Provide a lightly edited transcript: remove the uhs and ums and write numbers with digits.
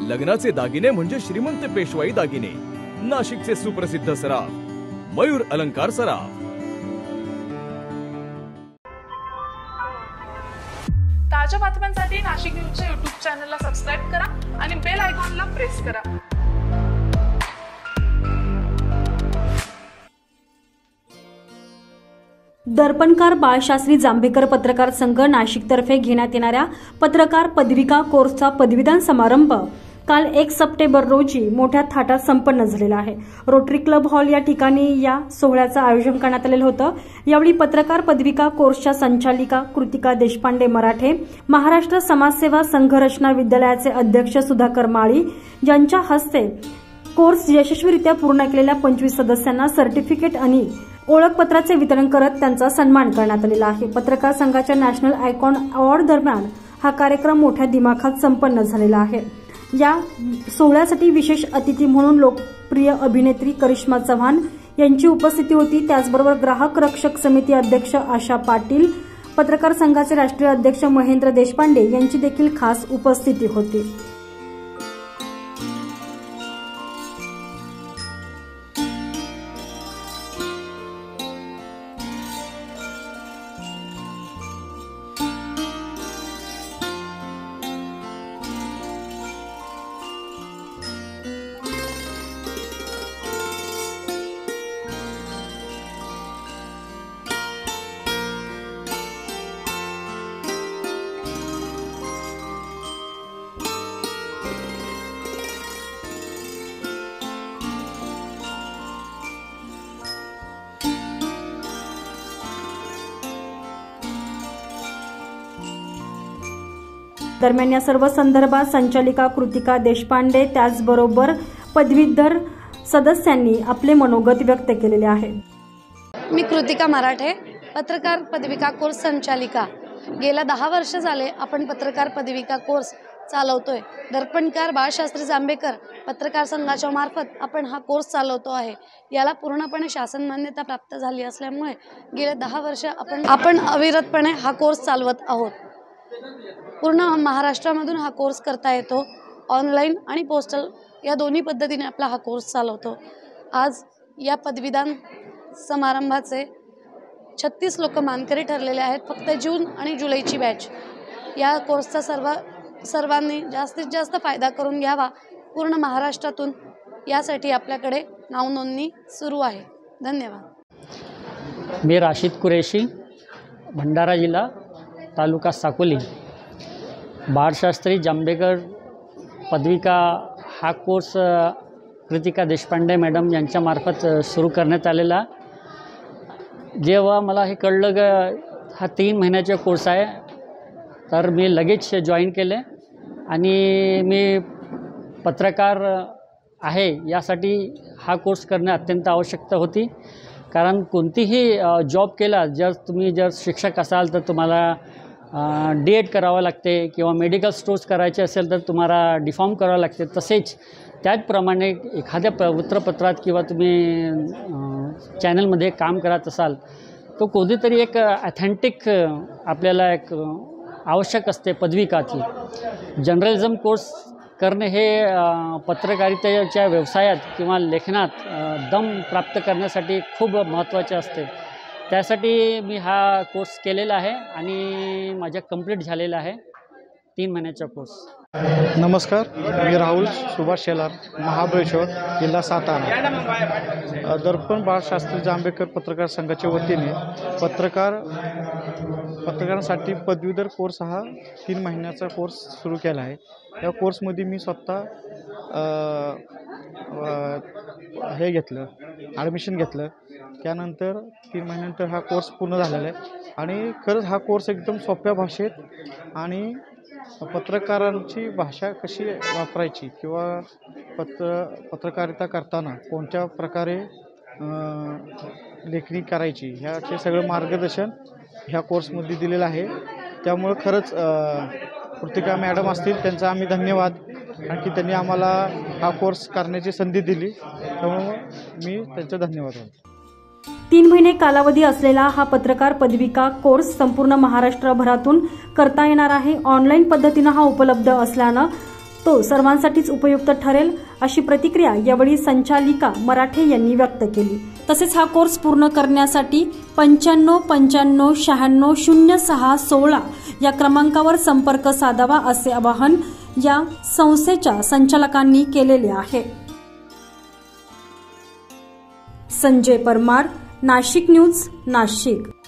लग्नाचे दागिने म्हणजे श्रीमंत पेशवाई दागिने, नाशिकचे सुप्रसिद्ध सराफ मयूर अलंकार सराफ। ताज्या बातम्यांसाठी नाशिक न्यूजच्या YouTube चॅनलला सबस्क्राइब करा आणि बेल आयकॉनला प्रेस करा। दर्पणकार बाळशास्त्री जांभेकर पत्रकार संघ नाशिकतर्फे घेण्यात येणाऱ्या पत्रकार पदविका कोर्सचा पदवीदान समारंभ काल 1 सप्टेंबर रोजी मोठ्या थाटात संपन्न झालेला आहे। रोटरी क्लब हॉल या ठिकाणी या सोहळ्याचं आयोजन करण्यात आलेलं होतं। यावेळी पत्रकार पदविका कोर्सच्या संचालिका कृतिका देशपांडे मराठे, महाराष्ट्र समाजसेवा संघरचना विद्यालयाचे अध्यक्ष सुधाकर माळी यांच्या हस्ते कोर्स यशस्वीरित्या पूर्ण केलेल्या 25 सदस्यांना सर्टिफिकेट आणि ओळखपत्राचे वितरण करत त्यांचा सन्मान करण्यात आलेला आहे। पत्रकार संघाच्या नॅशनल आयकॉन अवॉर्ड दरम्यान हा कार्यक्रम मोठ्या दिमाखात संपन्न झालेला आहे। या सोहळ्यासाठी विशेष अतिथी म्हणून लोकप्रिय अभिनेत्री करिश्मा चव्हाण यांची उपस्थिती होती। त्याचबरोबर ग्राहक रक्षक समिती अध्यक्ष आशा पाटील, पत्रकार संघाचे राष्ट्रीय अध्यक्ष महेंद्र देशपांडे यांची देखील खास उपस्थिती होती। दरम्यान या सर्व संदर्भात संचालिका कृतिका देशपांडे त्याचबरोबर पदवीधर सदस्यांनी आपले मनोगत व्यक्त केलेले आहे। मी कृतिका मराठे, पत्रकार पदविका कोर्स संचालिका। गेल्या 10 वर्ष झाले आपण पत्रकार पदविका कोर्स चालवतोय। दर्पणकार बाळशास्त्री जांभेकर पत्रकार संघाच्या मार्फत आपण हा कोर्स चालवतो आहे। याला पूर्णपणे शासन मान्यता प्राप्त झाली असल्यामुळे गेल्या 10 वर्ष आपण अविरतपणे हा कोर्स चालवत आहोत। पूर्ण महाराष्ट्रामधून हा कोर्स करता येतो। ऑनलाईन आणि पोस्टल या दोन्ही पद्धतीने आपला हा कोर्स चालवतो। आज या पदवीदान समारंभाचे 36 लोक मानकरी ठरलेले आहेत। फक्त जून आणि जुलैची बॅच। या कोर्सचा सर्वांनी जास्तीत जास्त फायदा करून घ्यावा। पूर्ण महाराष्ट्रातून यासाठी आपल्याकडे नावनोंदणी सुरू आहे। धन्यवाद। मी राशिद कुरेशी, भंडारा जिल्हा, तालुका साकोली। बाळशास्त्री जांभेकर पदविका हा कोर्स कृतिका देशपांडे मॅडम यांच्यामार्फत सुरू करण्यात आलेला। जेव्हा मला हे कळलं हा 3 महिन्याचा कोर्स आहे तर मी लगेच जॉईन केले आणि मी पत्रकार आहे यासाठी हा कोर्स करणे अत्यंत आवश्यकता होती। कारण कोणतीही जॉब केला, जर शिक्षक असाल तर तुम्हाला D.Ed करावं लागते किंवा मेडिकल स्टोर्स करायचे असेल तर तुम्हाला डिफॉर्म करावं लागते। तसेच त्याचप्रमाणे एखाद्या वृत्तपत्रात किंवा तुम्ही चॅनलमध्ये काम करत असाल तो कोणतीतरी एक ऑथेंटिक आपल्याला एक आवश्यक असते पदविकाची। जर्नलिझम कोर्स करणे हे पत्रकारितेच्या व्यवसायात किंवा लेखनात दम प्राप्त करण्यासाठी खूप महत्त्वाचे असते। त्यासाठी मी हा कोर्स केलेला आहे आणि माझा कंप्लीट झालेला आहे 3 महिन्याचा कोर्स। नमस्कार, मी राहुल सुभाष शेलार, महाबळेश्वर, जिल्हा सातारा। दर्पण बाळशास्त्री जांभेकर पत्रकार संघाच्या वतीने पत्रकारांसाठी पदवीधर कोर्स हा 3 महिन्याचा कोर्स सुरू केला आहे। या कोर्समध्ये मी स्वतः हे घेतलं, ॲडमिशन घेतलं। त्यानंतर 3 महिन्यानंतर हा कोर्स पूर्ण झालेला आहे आणि खरंच हा कोर्स एकदम सोप्या भाषेत आणि पत्रकारांची भाषा कशी वापरायची किंवा पत्रकारिता करताना कोणत्या प्रकारे लेखणी करायची ह्याचे सगळं मार्गदर्शन ह्या कोर्समध्ये दिलेलं आहे। त्यामुळे खरंच कृतिका मॅडम असतील त्यांचा आम्ही धन्यवाद, आणखी त्यांनी आम्हाला हा कोर्स करण्याची संधी दिली, त्यामुळे मी त्यांचे धन्यवाद मानतो। 3 महिने कालावधी असलेला हा पत्रकार पदविका कोर्स संपूर्ण महाराष्ट्रभरातून करता येणार आहे। ऑनलाईन पद्धतीने हा उपलब्ध असल्याने तो सर्वांसाठीच उपयुक्त ठरेल अशी प्रतिक्रिया यावेळी संचालिका मराठे यांनी व्यक्त केली। तसेच हा कोर्स पूर्ण करण्यासाठी 9595960616 या क्रमांकावर संपर्क साधावा असे आवाहन या संस्थेच्या संचालकांनी केलेले आहे। संजय परमार, नाशिक न्यूज, नाशिक।